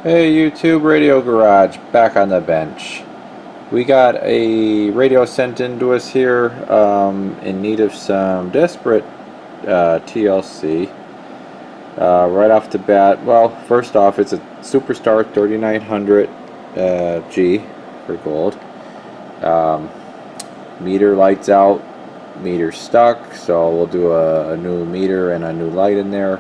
Hey YouTube, Radio Garage, back on the bench. We got a radio sent in to us here in need of some desperate TLC. Right off the bat, well, first off, it's a SuperStar 3900 G for gold. Meter lights out, meter stuck, so we'll do a new meter and a new light in there.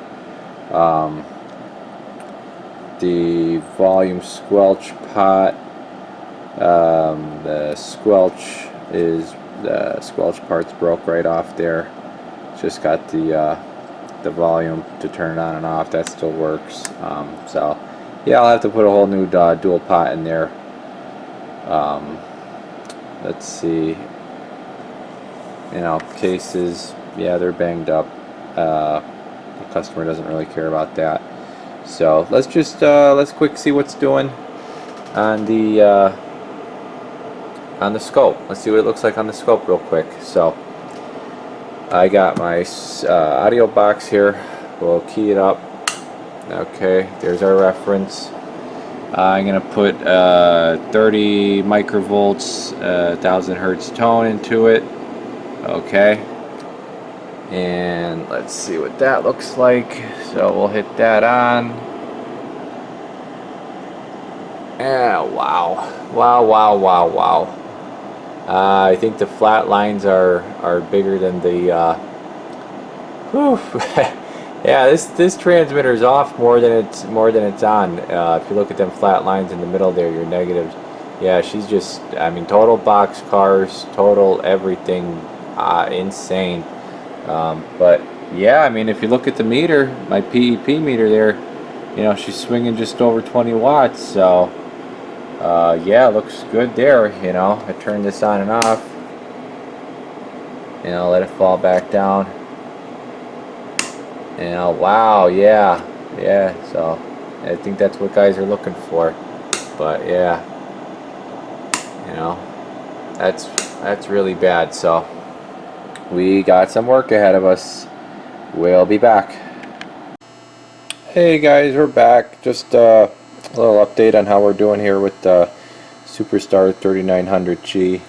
The volume squelch pot, the squelch part's broke right off there. Just got the volume to turn it on and off. That still works. So yeah, I'll have to put a whole new dual pot in there. Let's see. Cases, yeah, they're banged up. The customer doesn't really care about that. So let's just let's quick see what's doing on the scope. Let's see what it looks like on the scope real quick. So I got my audio box here. We'll key it up. Okay, there's our reference. I'm gonna put 30 microvolts, 1000 hertz tone into it. Okay, and let's see what that looks like. So we'll hit that on. Yeah, wow. I think the flat lines are bigger than the yeah, this transmitter is off more than it's on. If you look at them flat lines in the middle there, your negatives. Yeah, she's just, I mean, total boxcars, total everything, insane. But yeah, I mean, if you look at the meter, my PEP meter there, she's swinging just over 20 watts. So yeah, looks good there. I turn this on and off, let it fall back down. Wow, yeah. So I think that's what guys are looking for. But yeah, that's really bad. So we got some work ahead of us. We'll be back. Hey guys, we're back. Just a little update on how we're doing here with the SuperStar 3900G.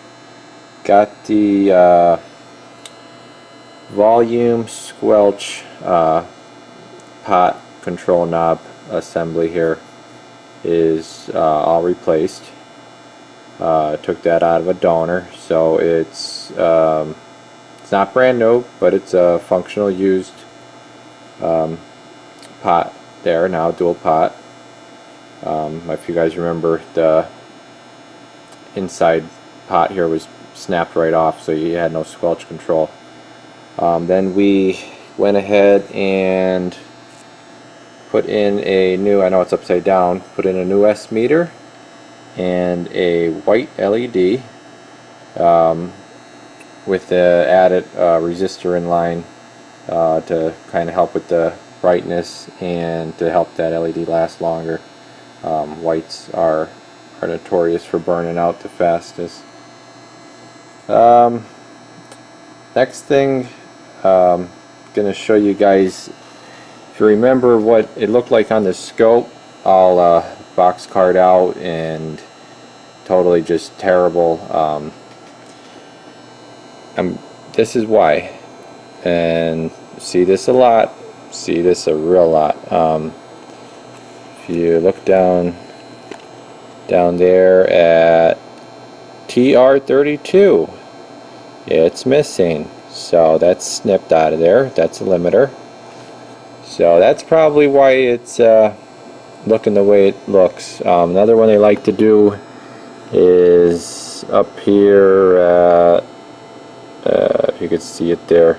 Got the volume squelch pot control knob assembly here is all replaced. Took that out of a donor, so it's not brand new, but it's a functional used pot there now, dual pot. If you guys remember, the inside pot here was snapped right off, so you had no squelch control. Then we went ahead and put in a new, I know it's upside down, put in a new S meter and a white LED with the added resistor in line to kind of help with the brightness and to help that LED last longer. Whites are notorious for burning out the fastest. Next thing, gonna show you guys, if you remember what it looked like on the scope, all box card out and totally just terrible. This is why, and see this a lot, see this a real lot. If you look down there at TR32, it's missing, so that's snipped out of there. That's a limiter, so that's probably why it's looking the way it looks. Another one they like to do is up here at if you could see it there,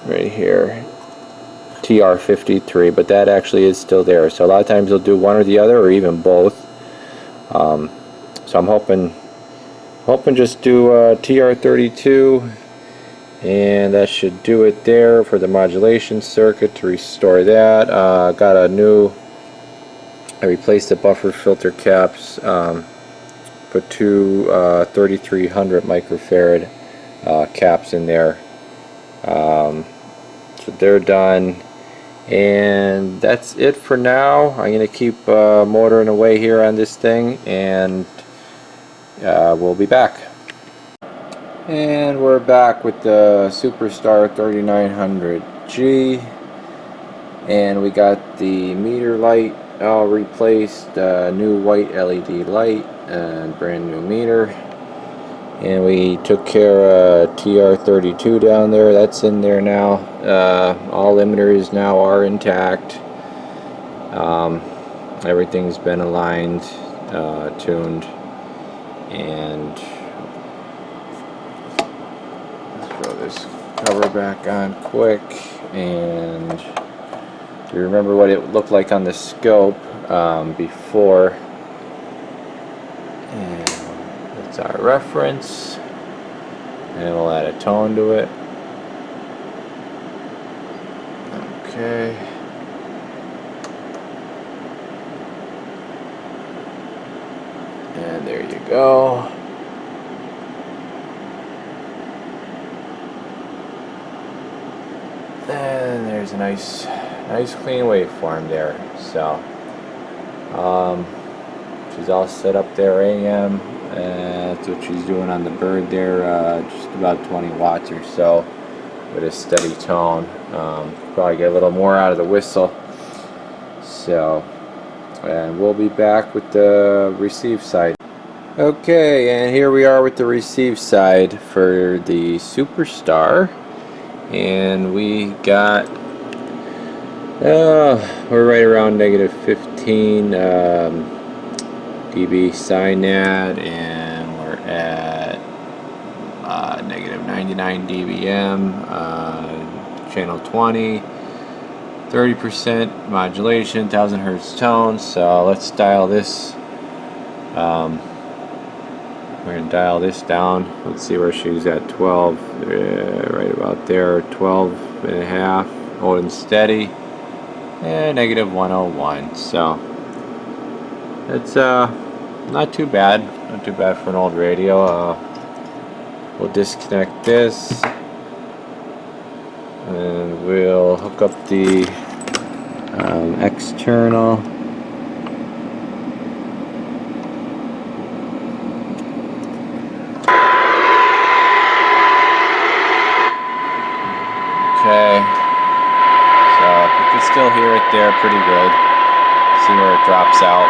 right here, TR53, but that actually is still there. So a lot of times they'll do one or the other, or even both. So I'm hoping just do TR32, and that should do it there for the modulation circuit to restore that. I replaced the buffer filter caps, put two 3300 microfarad caps in there. So they're done, And that's it for now. I'm going to keep motoring away here on this thing, and we'll be back. And we're back with the SuperStar 3900G, and we got the meter light all replaced, new white LED light, and brand new meter. And we took care of TR32 down there. That's in there now. All limiters now are intact. Everything's been aligned, tuned, and throw this cover back on quick. And do you remember what it looked like on the scope before? And that's our reference, and we'll add a tone to it. Okay. And there you go. And there's a nice clean waveform there. So she's all set up there, AM, and that's what she's doing on the bird there, just about 20 watts or so with a steady tone. Probably get a little more out of the whistle. So, and we'll be back with the receive side. Okay, and here we are with the receive side for the SuperStar, and we got we're right around -15 dB SINAD, and we're at -99 dBm, channel 20, 30% modulation, 1000 hertz tone. So let's dial this. We're going to dial this down. Let's see where she's at. 12, right about there. 12 and a half, holding steady, and -101. So it's not too bad. Not too bad for an old radio. We'll disconnect this, and we'll hook up the external. Okay, so you can still hear it there pretty good. See where it drops out.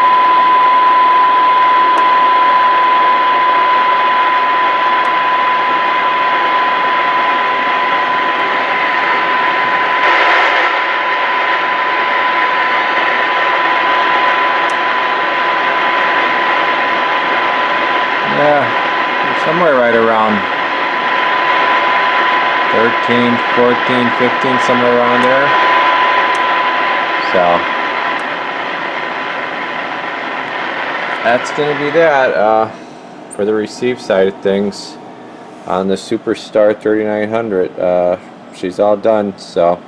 Yeah, somewhere right around 13, 14, 15, somewhere around there. So that's going to be that for the receive side of things on the SuperStar 3900. She's all done. So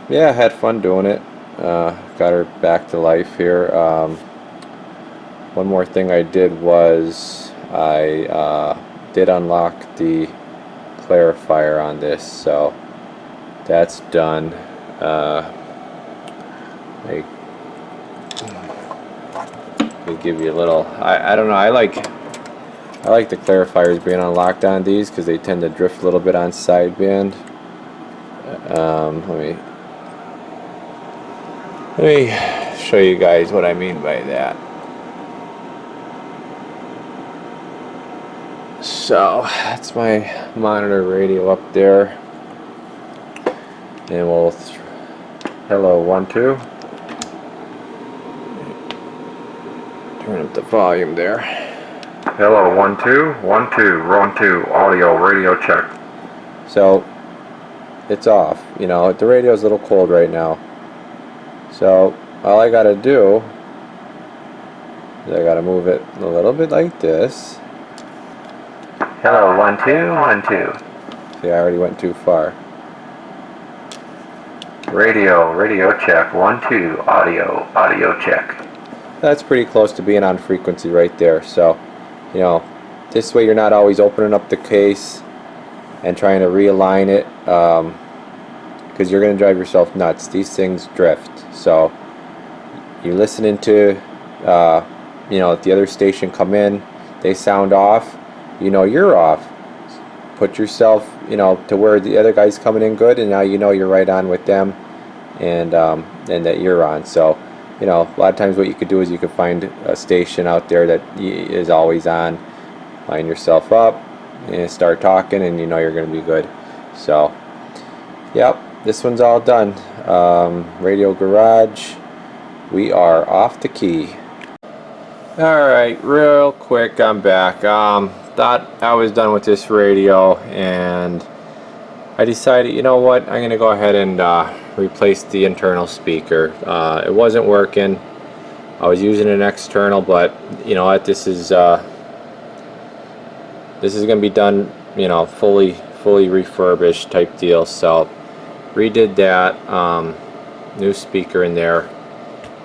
yeah, had fun doing it. Got her back to life here. One more thing I did was I did unlock the clarifier on this, so that's done. I will give you a little. I don't know. I like the clarifiers being unlocked on these because they tend to drift a little bit on sideband. Let me show you guys what I mean by that. So that's my monitor radio up there, and we'll hello 1 2. Turn up the volume there. Hello 1 2 1 2 1 2 audio radio check. So it's off. You know, the radio is a little cold right now. So all I gotta do is I gotta move it a little bit like this. Hello 1 2 1 2. See, I already went too far. Radio check 1 2 audio check. That's pretty close to being on frequency right there. So, you know, this way you're not always opening up the case and trying to realign it. because you're going to drive yourself nuts. These things drift. So you're listening to, you know, if the other station come in, they sound off, you know you're off. Put yourself, you know, to where the other guy's coming in good, and now you know you're right on with them, and that you're on. So, you know, a lot of times what you could do is you could find a station out there that is always on. Line yourself up and start talking, and you know you're going to be good. So, yep, this one's all done. Radio Garage, we are off the key. Alright, real quick, I'm back. Thought I was done with this radio, and I decided, you know what, I'm going to go ahead and replace the internal speaker. It wasn't working. I was using an external, but you know what, this is going to be done, you know, fully refurbished type deal. So redid that, new speaker in there,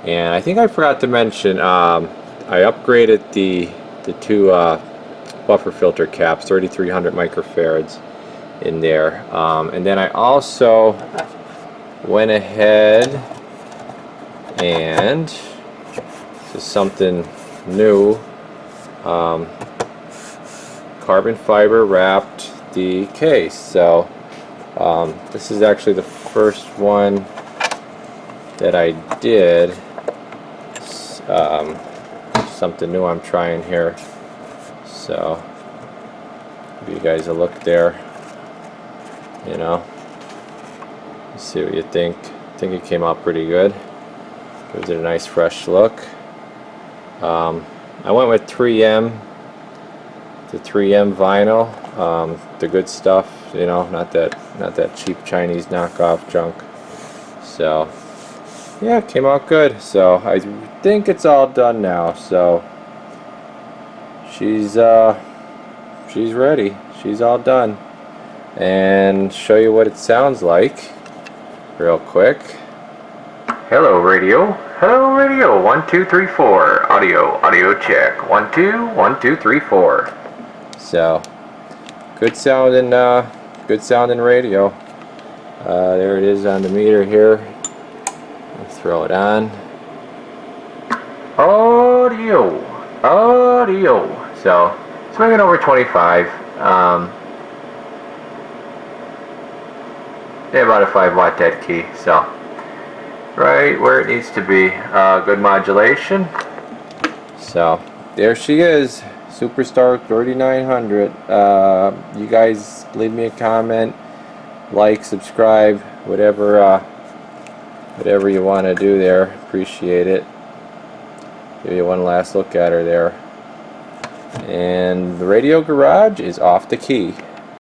and I think I forgot to mention, I upgraded the two buffer filter caps, 3300 microfarads in there, and then I also went ahead and, this is something new, carbon fiber wrapped the case. So this is actually the first one that I did. Something new I'm trying here, so give you guys a look there. You know, let's see what you think. I think it came out pretty good. Gives it a nice fresh look. I went with 3M, the 3M vinyl, the good stuff. You know, not that cheap Chinese knockoff junk. So yeah, it came out good. So I think it's all done now. So she's ready. She's all done. And show you what it sounds like real quick. Hello radio. Hello radio. 1 2 3 4. Audio check. 1 2 1 2 3 4. So good sounding radio. There it is on the meter here. Let's throw it on. Audio. So swinging over 25. Yeah, about a 5-watt dead key. So right where it needs to be. Good modulation. So there she is, SuperStar 3900. You guys leave me a comment, like, subscribe, whatever you want to do there. Appreciate it. Give you one last look at her there. And the Radio Garage is off the key.